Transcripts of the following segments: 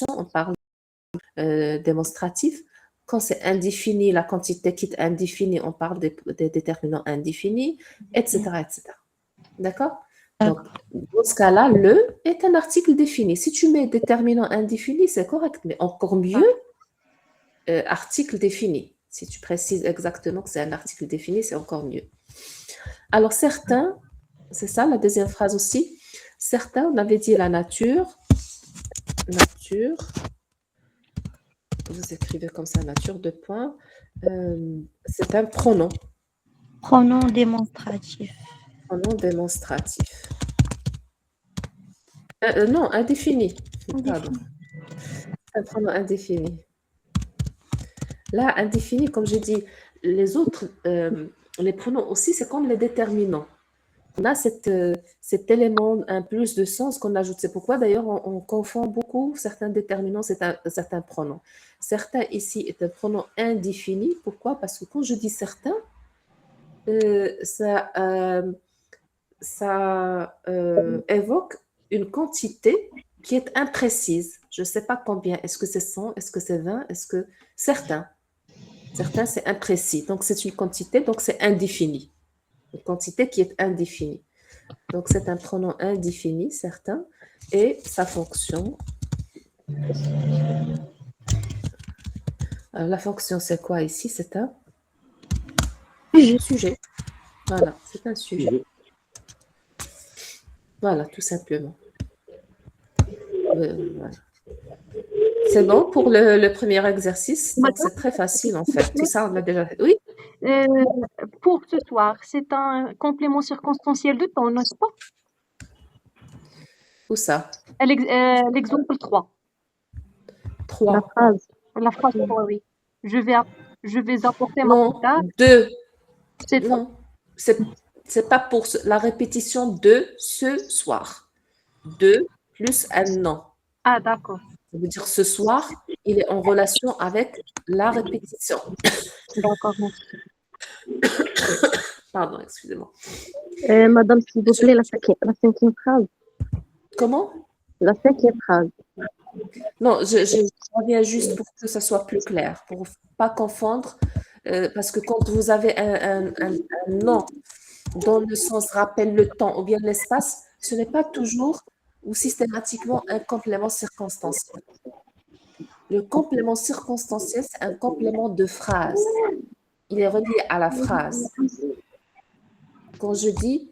on parle démonstratif. Quand c'est indéfini, la quantité qui est indéfinie, on parle des déterminants indéfinis, etc., etc. D'accord? Donc, dans ce cas-là, le est un article défini. Si tu mets déterminant indéfini, c'est correct, mais encore mieux, article défini. Si tu précises exactement que c'est un article défini, c'est encore mieux. Alors, certains, c'est ça la deuxième phrase aussi, certains, on avait dit la nature, vous écrivez comme ça, nature, deux points, c'est un pronom. Pronom démonstratif. Pronom démonstratif. Non, indéfini. Pardon. Un pronom indéfini. Là, indéfini, comme j'ai dit, les autres, les pronoms aussi, c'est comme les déterminants. On a cet élément, un plus de sens qu'on ajoute. C'est pourquoi, d'ailleurs, on confond beaucoup certains déterminants, certains pronoms. Certains, ici, est un pronom indéfini. Pourquoi? Parce que quand je dis certains, ça évoque une quantité qui est imprécise. Je ne sais pas combien. Est-ce que c'est 100? Est-ce que c'est 20? Est-ce que... Certains. Certains, c'est imprécis. Donc, c'est une quantité, donc c'est indéfini. Une quantité qui est indéfinie. Donc, c'est un pronom indéfini, certain. Et sa fonction... Alors, la fonction, c'est quoi ici? C'est un sujet. Voilà, c'est un sujet. Voilà, tout simplement. Voilà. C'est bon pour le premier exercice. Donc, c'est très facile, en fait. Tout ça, on l'a déjà fait. Oui? Pour ce soir, c'est un complément circonstanciel de temps, n'est-ce pas? Où ça? L'exemple 3. 3. La phrase 3, oui. Je vais apporter ma Non, guitare. 2. C'est Non, c'est pas pour la répétition de ce soir. 2 plus un nom. Ah, d'accord. Ça veut dire ce soir, il est en relation avec la répétition. D'accord, merci. Pardon, excusez-moi. Madame, s'il vous plaît, la cinquième phrase. Comment? La cinquième phrase. Non, je reviens juste pour que ça soit plus clair, pour ne pas confondre, parce que quand vous avez un nom dont le sens rappelle le temps ou bien l'espace, ce n'est pas toujours ou systématiquement un complément circonstanciel. Le complément circonstanciel, c'est un complément de phrase. Il est relié à la phrase. Quand je dis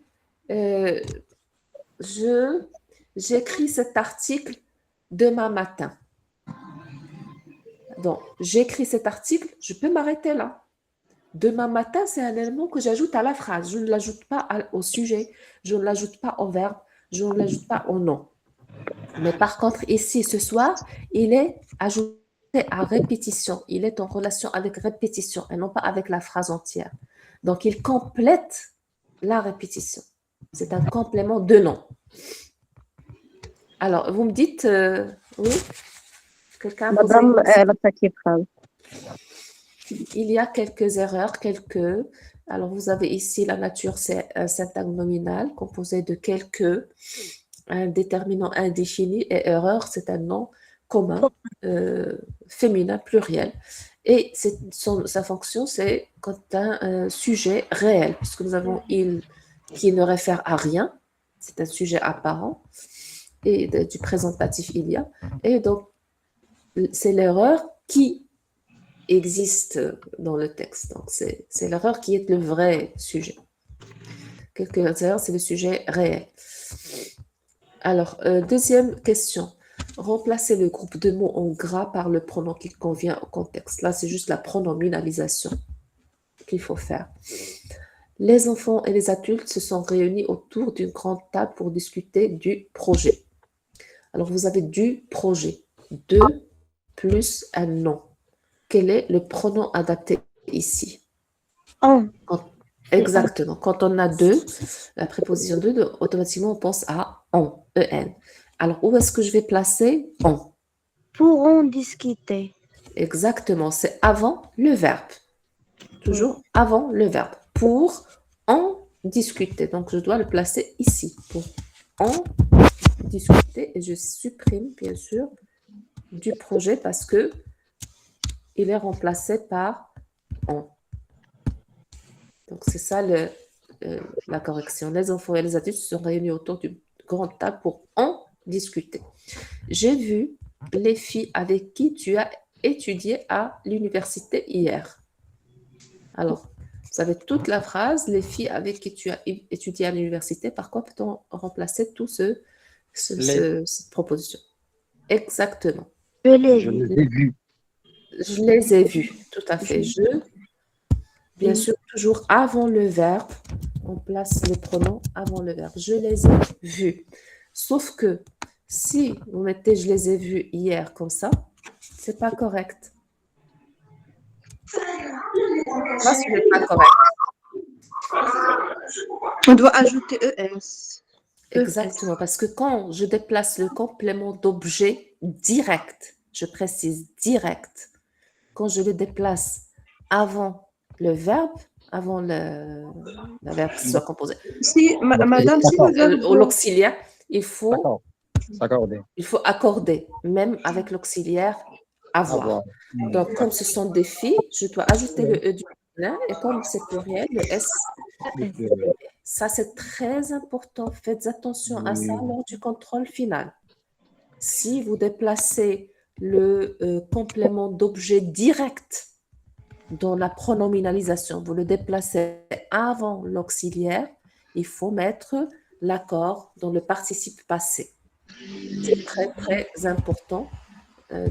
j'écris cet article demain matin. Donc, j'écris cet article, je peux m'arrêter là. Demain matin, c'est un élément que j'ajoute à la phrase. Je ne l'ajoute pas au sujet, je ne l'ajoute pas au verbe, je ne l'ajoute pas au nom. Mais par contre, ici, ce soir, il est ajouté à répétition. Il est en relation avec répétition et non pas avec la phrase entière. Donc, il complète la répétition. C'est un complément de nom. Alors, vous me dites, oui? Quelqu'un? Madame, la cinquième phrase. Il y a quelques erreurs, Alors, vous avez ici la nature, c'est un syntagme nominal composé de quelques, un déterminant indéfini, et erreur, c'est un nom commun, féminin, pluriel. Et sa fonction, c'est quand un sujet réel, puisque nous avons il qui ne réfère à rien, c'est un sujet apparent, et du présentatif il y a. Et donc, c'est l'erreur qui existe dans le texte. Donc, c'est l'erreur qui est le vrai sujet. Quelques erreurs, c'est le sujet réel. Alors, deuxième question. Remplacer le groupe de mots en gras par le pronom qui convient au contexte. Là, c'est juste la pronominalisation qu'il faut faire. Les enfants et les adultes se sont réunis autour d'une grande table pour discuter du projet. Alors, vous avez du projet. 2 plus un nom. Quel est le pronom adapté ici? Exactement. Quand on a 2, la préposition 2, automatiquement, on pense à on, en. Alors, où est-ce que je vais placer on? Pourront discuter. Exactement. C'est avant le verbe. Toujours avant le verbe. Pour en discuter. Donc, je dois le placer ici. Pour en discuter. Et je supprime, bien sûr, du projet parce que il est remplacé par on. Donc, c'est ça la correction. Les enfants et les adultes se sont réunis autour d'une grande table pour en discuter. J'ai vu les filles avec qui tu as étudié à l'université hier. Alors, vous avez toute la phrase, les filles avec qui tu as étudié à l'université. Par quoi peut-on remplacer tout cette proposition? Exactement. Je l'ai Je vu. les ai vus. Je les ai vus, tout à fait. Bien sûr, toujours avant le verbe, on place le pronom avant le verbe. Je les ai vus. Sauf que si vous mettez je les ai vus hier comme ça, c'est pas correct. Ça, ce n'est pas correct. On doit ajouter ES. Exactement, parce que quand je déplace le complément d'objet direct, je précise direct, quand je le déplace avant le verbe, avant le verbe qui soit composé, Si, madame, si le verbe ou l'auxiliaire, il faut D'accord. S'accorder. accorder, même avec l'auxiliaire avoir. Avoir. Donc, comme ce sont des filles, je dois ajouter le E du féminin et comme c'est pluriel, le S. Ça, c'est très important. Faites attention à ça lors du contrôle final. Si vous déplacez le complément d'objet direct dans la pronominalisation, vous le déplacez avant l'auxiliaire, il faut mettre l'accord dans le participe passé. C'est très, très important.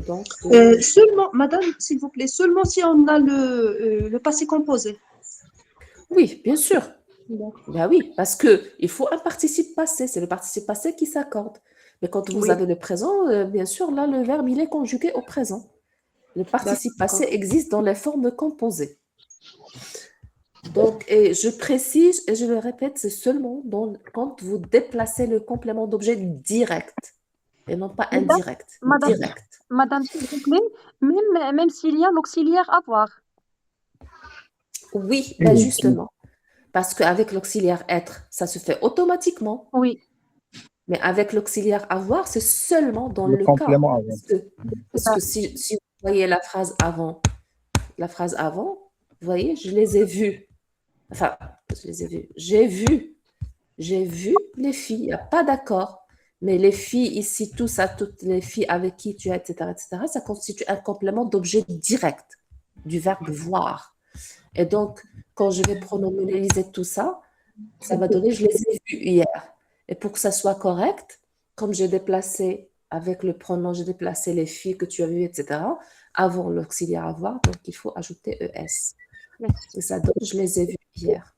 Donc, seulement, madame, s'il vous plaît, seulement si on a le passé composé. oui, bien sûr. Ben oui, parce qu'il faut un participe passé. C'est le participe passé qui s'accorde. Mais quand vous Oui. avez le présent, bien sûr, là, le verbe, il est conjugué au présent. Le participe D'accord. passé existe dans les formes composées. Donc, et je précise et je le répète, c'est seulement quand vous déplacez le complément d'objet direct et non pas Madame, indirect. Madame, Direct. Madame, s'il vous plaît, même s'il y a l'auxiliaire avoir. Oui, ben justement. Parce qu'avec l'auxiliaire être, ça se fait automatiquement. Oui. Mais avec l'auxiliaire avoir, c'est seulement dans Le le cas. complément avant. Parce que si vous voyez la phrase avant, vous voyez, je les ai vus. Enfin, je les ai vus. J'ai vu les filles. Il n'y a pas d'accord. Mais les filles ici, toutes les filles avec qui tu es, etc., ça constitue un complément d'objet direct du verbe voir. Et donc, quand je vais pronominaliser tout ça, ça va donner je les ai vus hier. Et pour que ça soit correct, comme j'ai déplacé avec le pronom, j'ai déplacé les filles que tu as vues, etc., avant l'auxiliaire avoir, donc il faut ajouter ES. Et ça donne je les ai vus hier.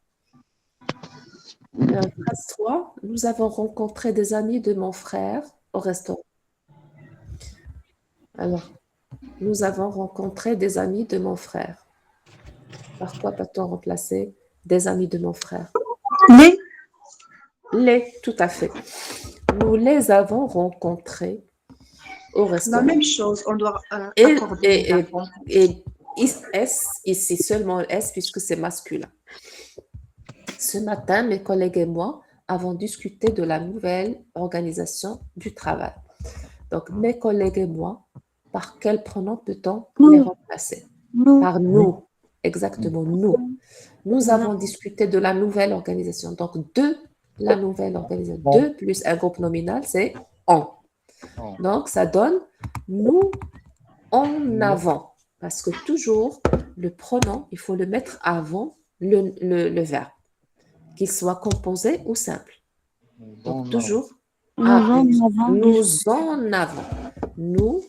Phrase 3, nous avons rencontré des amis de mon frère au restaurant. Alors, nous avons rencontré des amis de mon frère. Par quoi peut-on remplacer des amis de mon frère? Les, tout à fait. Nous les avons rencontrés au restaurant. La même chose, on doit Et accorder. S, ici seulement S puisque c'est masculin. Ce matin, mes collègues et moi avons discuté de la nouvelle organisation du travail. Donc, mes collègues et moi, par quel pronom peut-on les remplacer? Nous. Par nous. Exactement, nous. Nous avons discuté de la nouvelle organisation. Donc, de la nouvelle organisation. Bon. 2 plus un groupe nominal, c'est on. Donc, ça donne nous en avant. Parce que toujours, le pronom, il faut le mettre avant le verbe, qu'il soit composé ou simple. Donc, toujours, Nous en avons. nous en avons. Nous,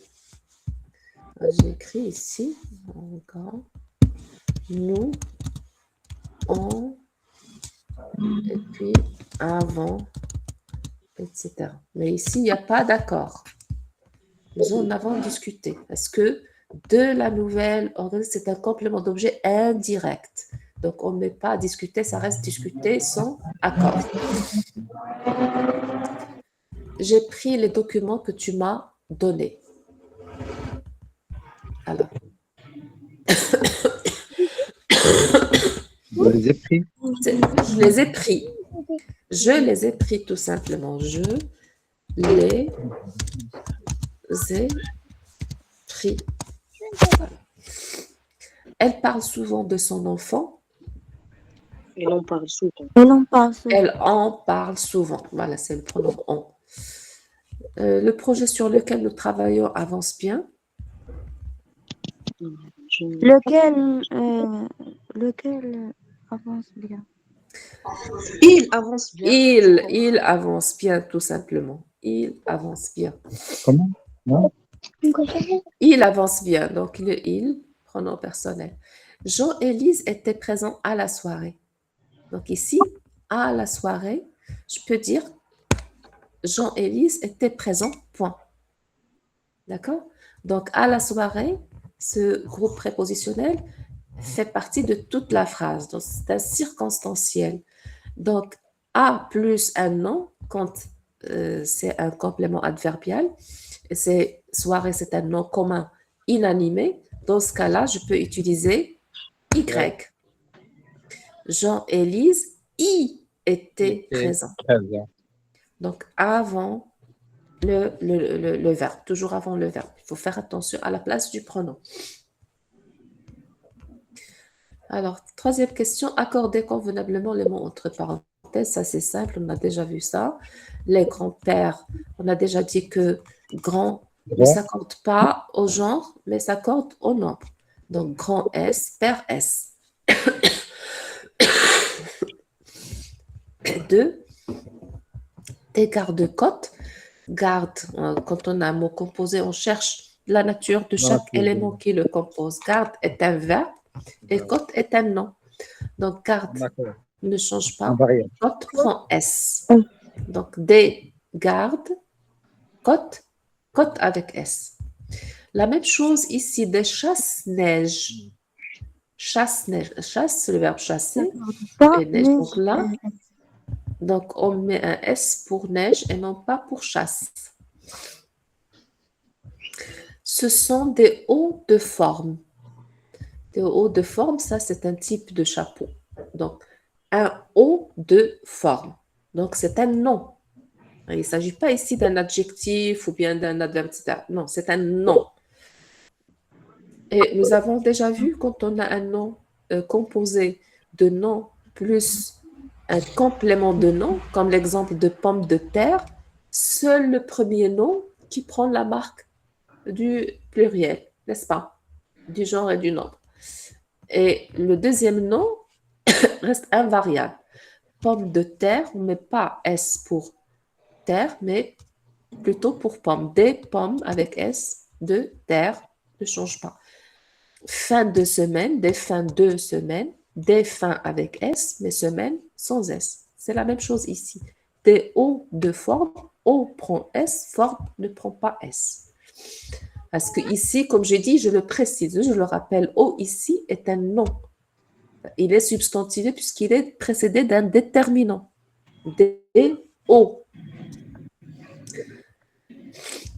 j'ai écrit ici, encore, nous, en, et puis avant, etc. Mais ici, il n'y a pas d'accord. Nous en avons discuté. Parce que de la nouvelle organisation, c'est un complément d'objet indirect. Donc, on ne met pas à discuter, ça reste discuter sans accord. J'ai pris les documents que tu m'as donnés. Alors. Je les ai pris. Je les ai pris. Je les ai pris tout simplement. Je les ai free. Voilà. Elle parle souvent de son enfant. Elle en parle souvent. Elle en parle souvent. Elle en parle souvent. Voilà, c'est le pronom on. Le projet sur lequel nous travaillons avance bien. Lequel avance bien. Il avance bien. Il avance bien, tout simplement. Il avance bien. Comment? Non? Il avance bien. Donc, le il, pronom personnel. Jean et Lise étaient présents à la soirée. Donc, ici, à la soirée, je peux dire Jean et Lise étaient présents, point. D'accord? Donc, à la soirée, ce groupe prépositionnel fait partie de toute la phrase. Donc, c'est un circonstanciel. Donc, à plus un nom, quand c'est un complément adverbial, et c'est soirée, c'est un nom commun inanimé. Dans ce cas-là, je peux utiliser Y. Jean et Lise y étaient présents. Présent. Donc, avant le verbe, toujours avant le verbe. Il faut faire attention à la place du pronom. Alors, troisième question, accorder convenablement les mots entre parenthèses. Ça, c'est simple, on a déjà vu ça. Les grands-pères, on a déjà dit que grand ne s'accorde pas au genre, mais s'accorde au nombre. Donc, grand S, père S. 2. Des garde-côtes. Garde, quand on a un mot composé, on cherche la nature de chaque élément qui le compose. Garde est un verbe et côte est un nom. Donc, garde ne change pas. Côte prend S. Donc, des gardes, côte, côte avec S. La même chose ici, des chasse-neige. Chasse-neige. Chasse, c'est le verbe chasser. Et neige, donc là, donc on met un S pour neige et non pas pour chasse. Ce sont des hauts de forme. Des hauts de forme, ça c'est un type de chapeau. Donc, un haut de forme. Donc, c'est un nom. Il ne s'agit pas ici d'un adjectif ou bien d'un adverbe, etc. Non, c'est un nom. Et nous avons déjà vu quand on a un nom composé de nom plus un complément de nom, comme l'exemple de pomme de terre, seul le premier nom qui prend la marque du pluriel, n'est-ce pas? Du genre et du nombre. Et le deuxième nom reste invariable. Pomme de terre, on ne met pas S pour terre, mais plutôt pour pomme. Des pommes avec S, de terre, ne change pas. Fin de semaine, des fins de semaine, des fins avec S, mais semaine sans S. C'est la même chose ici. Des hauts de forme, haut prend S, forme ne prend pas S. Parce que ici, comme j'ai dit, je le précise, je le rappelle, haut ici est un nom. Il est substantivé puisqu'il est précédé d'un déterminant. Des hauts.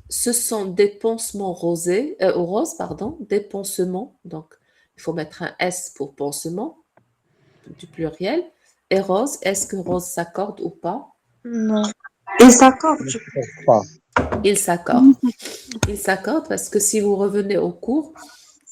Ce sont des pansements roses, des pansements. Donc, il faut mettre un S pour pansement, du pluriel. Et rose, est-ce que rose s'accorde ou pas? Non. Il s'accorde. Il s'accorde. Il s'accorde parce que si vous revenez au cours,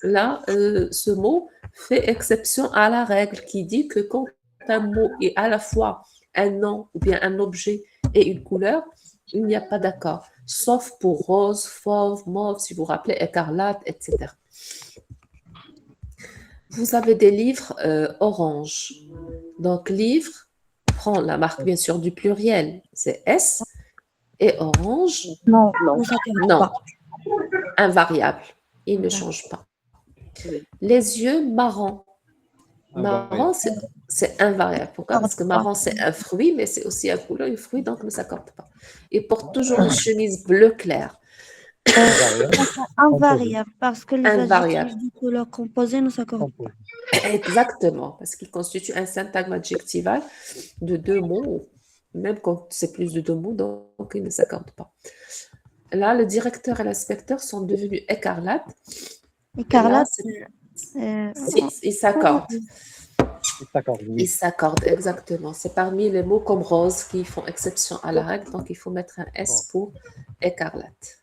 là, ce mot fait exception à la règle qui dit que quand un mot est à la fois un nom ou bien un objet et une couleur, il n'y a pas d'accord. Sauf pour rose, fauve, mauve, si vous vous rappelez, écarlate, etc. Vous avez des livres orange. Donc, livre prend la marque, bien sûr, du pluriel. C'est S. Et orange, Non. non. Invariable. Il ne change pas. Les yeux marrons. Marron, c'est invariable. Pourquoi? Parce que marron, c'est un fruit, mais c'est aussi un couleur, un fruit, donc ne s'accorde pas. Il porte toujours une chemise bleu clair. Invariable, parce que les Invariable. adjectifs de couleur composée ne s'accordent pas. Exactement, parce qu'il constitue un syntagme adjectival de deux mots, même quand c'est plus de deux mots, donc il ne s'accorde pas. Là, le directeur et l'inspecteur sont devenus écarlates. Écarlate, Ils s'accordent. Oui. Ils s'accordent, exactement. C'est parmi les mots comme rose qui font exception à la règle, donc il faut mettre un S pour écarlate.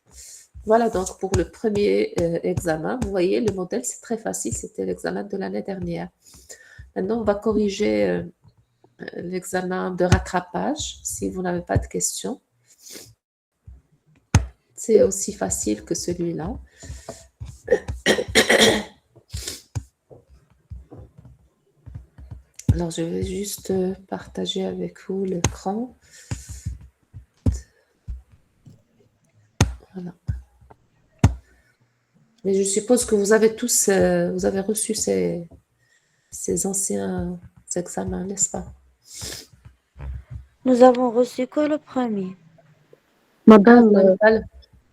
Voilà donc pour le premier examen. Vous voyez, le modèle, c'est très facile. C'était l'examen de l'année dernière. Maintenant, on va corriger l'examen de rattrapage si vous n'avez pas de questions. C'est aussi facile que celui-là. Alors, je vais juste partager avec vous l'écran. Voilà. Mais je suppose que vous avez tous, vous avez reçu ces anciens examens, n'est-ce pas? Nous avons reçu que le premier. Madame, Vous n'avez pas le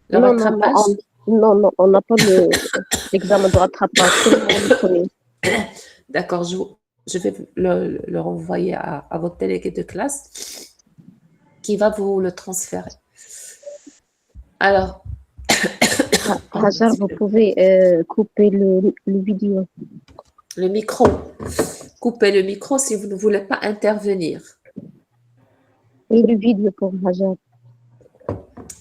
non, non, rattrapage? non, on n'a pas l'examen de rattrapage, seulement le premier. D'accord, je vais le renvoyer à votre délégué de classe qui va vous le transférer. Alors, Hajar, vous pouvez couper le vidéo. le micro. Coupez le micro si vous ne voulez pas intervenir. Et le vidéo pour Hajar.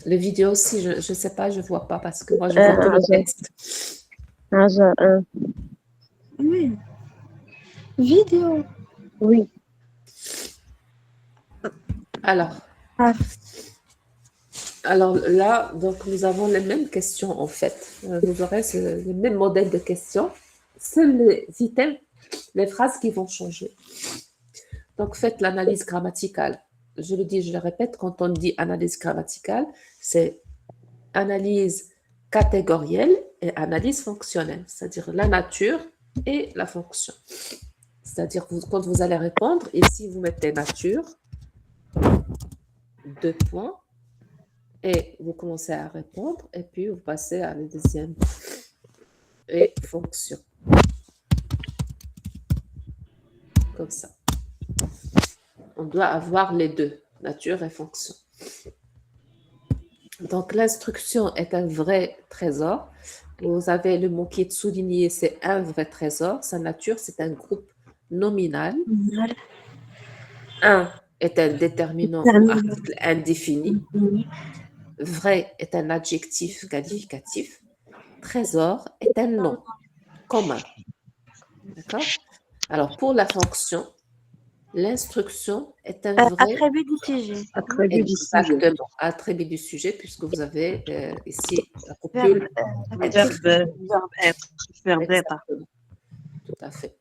Le vidéo aussi, je ne sais pas, je ne vois pas parce que moi, je vois que le texte. Hajar 1. Oui. Vidéo. Oui. Alors, Ah. alors là, donc nous avons les mêmes questions en fait. Vous aurez le même modèle de questions. Seuls les items, les phrases qui vont changer. Donc faites l'analyse grammaticale. Je le dis, je le répète, quand on dit analyse grammaticale, c'est analyse catégorielle et analyse fonctionnelle, c'est-à-dire la nature et la fonction. C'est-à-dire quand vous allez répondre, ici vous mettez nature, 2 points, et vous commencez à répondre, et puis vous passez à la deuxième et fonction. Comme ça. On doit avoir les deux, nature et fonction. Donc, l'instruction est un vrai trésor. Vous avez le mot qui est souligné, c'est un vrai trésor. Sa nature, c'est un groupe nominal. Un est un déterminant ou article indéfini. Vrai est un adjectif qualificatif. Trésor est un nom commun. D'accord? Alors, pour la fonction, l'instruction est un vrai Attribut du sujet. Attribut du sujet. exactement attribut du sujet puisque vous avez ici la copule. Verbe être. Verbe être. Exactement. Tout à fait.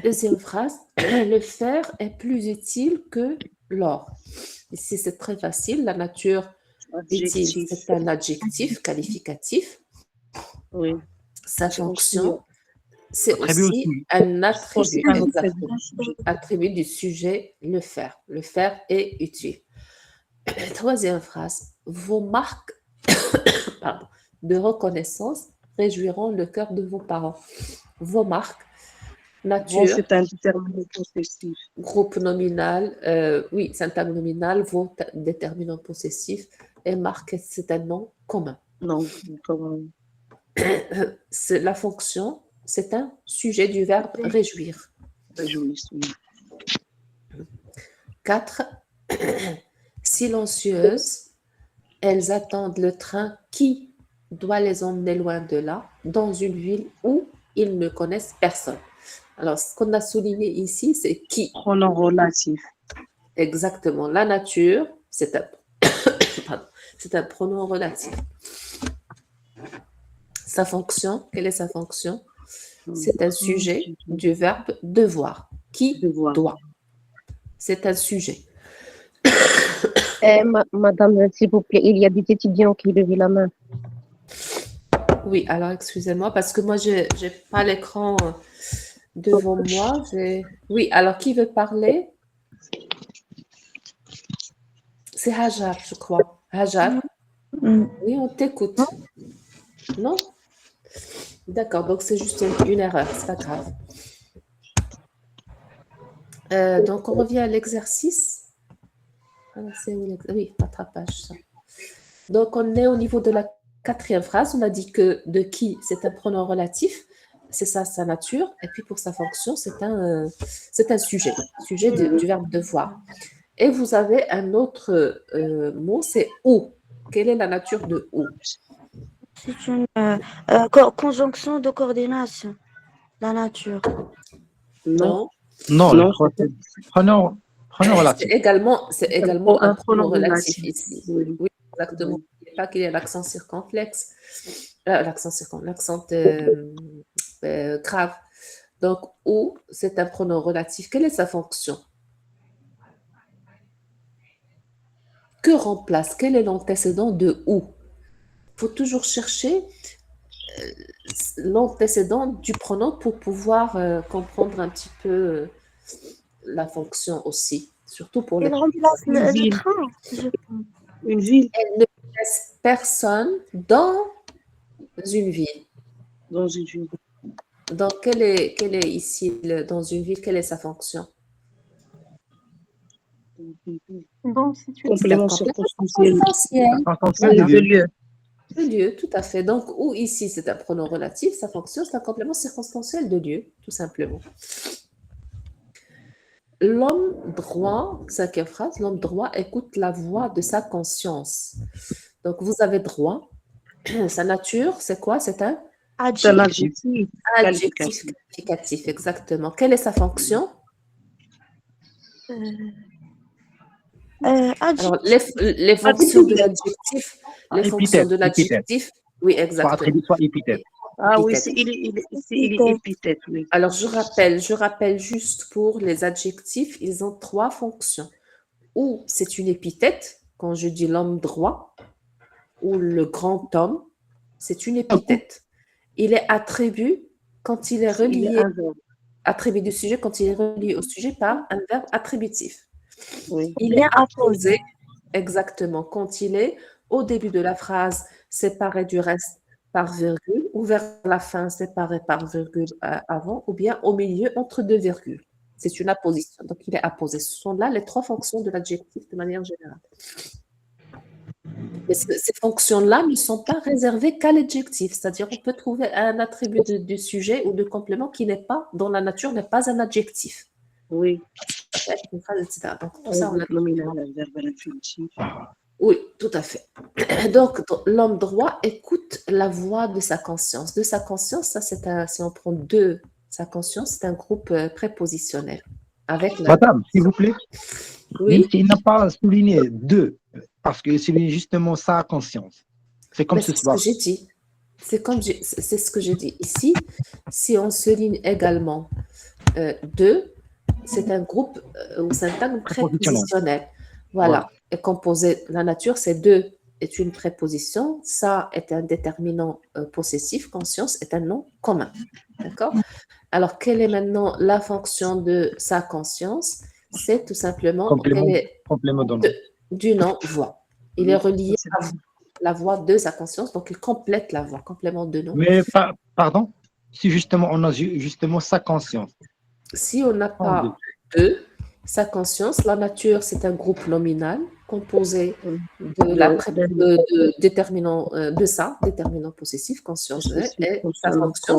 Deuxième phrase, le fer est plus utile que l'or. Ici, c'est très facile. La nature utile, c'est un adjectif qualificatif. Oui. Sa C'est fonction, c'est Attribut aussi aussi. un attribut, Aussi un exactement. Attribut du sujet, le fer. Le fer est utile. Troisième phrase, vos marques pardon, de reconnaissance réjouiront le cœur de vos parents. Vos marques, nature, C'est un déterminant possessif. groupe nominal, oui, syntagme nominal, vos déterminant possessif, et marque, c'est un nom commun. Non, comment... La fonction, c'est un sujet du verbe réjouir. Réjouissent, oui. 4. Silencieuses, elles attendent le train qui doit les emmener loin de là, dans une ville où ils ne connaissent personne. Alors, ce qu'on a souligné ici, c'est qui. Pronom relatif. Exactement. La nature, c'est un, pardon, c'est un pronom relatif. Sa fonction, quelle est sa fonction? C'est un sujet du verbe devoir. Qui Devoir. doit? C'est un sujet. Madame, s'il vous plaît, il y a des étudiants qui lèvent la main. Oui, alors excusez-moi, parce que moi, je n'ai pas l'écran devant moi. Oui, alors qui veut parler? C'est Hajar, je crois. Hajar? Oui, on t'écoute. Non? D'accord, donc c'est juste une erreur, c'est pas grave. Donc, on revient à l'exercice. C'est où oui, rattrapage. Ça. Donc, on est au niveau de la quatrième phrase. On a dit que de qui, c'est un pronom relatif. C'est ça, sa nature. Et puis, pour sa fonction, c'est un sujet. Sujet du verbe devoir. Et vous avez un autre mot, c'est où. Quelle est la nature de où? C'est une conjonction de coordination. La nature. Non, Non, non, je crois que pronom relatif. C'est également un pronom relatif relatif. ici. Oui. Oui, exactement. N'oubliez pas qu'il y a l'accent circonflexe, l'accent grave. Donc, ou, c'est un pronom relatif. Quelle est sa fonction? Que remplace? Quel est l'antécédent de ou? Il faut toujours chercher l'antécédent du pronom pour pouvoir comprendre un petit peu la fonction aussi, surtout pour les... Il remplace Une le ville. train. Je pense. Une ville Elle ne laisse personne dans une ville. dans une ville. Donc, quelle est ici, dans une ville, quelle est sa fonction? Donc, c'est une... Complément C'est un circonstanciel. circonstanciel. De lieu. De lieu, tout à fait. Donc, ou ici, c'est un pronom relatif, sa fonction, c'est un complément circonstanciel de lieu, tout simplement. L'homme droit, cinquième phrase, l'homme droit écoute la voix de sa conscience. Donc, vous avez droit. Sa nature, c'est quoi? C'est un C'est un Adjectif. adjectif adjectif qualificatif, exactement. Quelle est sa fonction? Alors, les fonctions de l'adjectif, les fonctions de l'adjectif, oui, Soit exactement. attribut, soit épithète. Ah oui, Épithète. il est épithète, oui. Alors, je rappelle juste pour les adjectifs, ils ont trois fonctions. Ou c'est une épithète, quand je dis l'homme droit, ou le grand homme, c'est une épithète. Il est attribut quand il est Il est relié, un verbe. attribut du sujet quand il est relié au sujet par un verbe attributif. Oui. Il est apposé exactement quand il est au début de la phrase séparé du reste par virgule ou vers la fin séparé par virgule avant ou bien au milieu entre deux virgules. C'est une apposition. Donc, il est apposé. Ce sont là les trois fonctions de l'adjectif de manière générale. Mais ces fonctions-là ne sont pas réservées qu'à l'adjectif. C'est-à-dire qu'on peut trouver un attribut du sujet ou de complément qui n'est pas, dans la nature, n'est pas un adjectif. Oui. Ça peut être une phrase, etc. Donc, tout ça, on a... Nominal, un verbe à l'infinitif. Oui, tout à fait. Donc, l'homme droit écoute la voix de sa conscience. De sa conscience, ça, c'est un, si on prend deux, sa conscience, c'est un groupe prépositionnel. Avec la... Madame, s'il vous plaît, Oui, il n'a pas souligné deux, parce qu'il souligne justement sa conscience. C'est comme mais ce c'est ce soir. que j'ai dit. C'est ce que j'ai dit. Ici, si on souligne également deux, c'est un groupe ou syntagme prépositionnel. Voilà. Et composé, la nature, c'est deux est une préposition, ça est un déterminant possessif, conscience est un nom commun. D'accord? Alors, quelle est maintenant la fonction de sa conscience? C'est tout simplement Complément de nom. du nom voix. Il est relié à la voix de sa conscience, donc il complète la voix, complément de nom. Mais pardon, si justement on a justement sa conscience. Si on n'a pas deux, sa conscience, la nature, c'est un groupe nominal composé de déterminant possessif, conscience, et sa fonction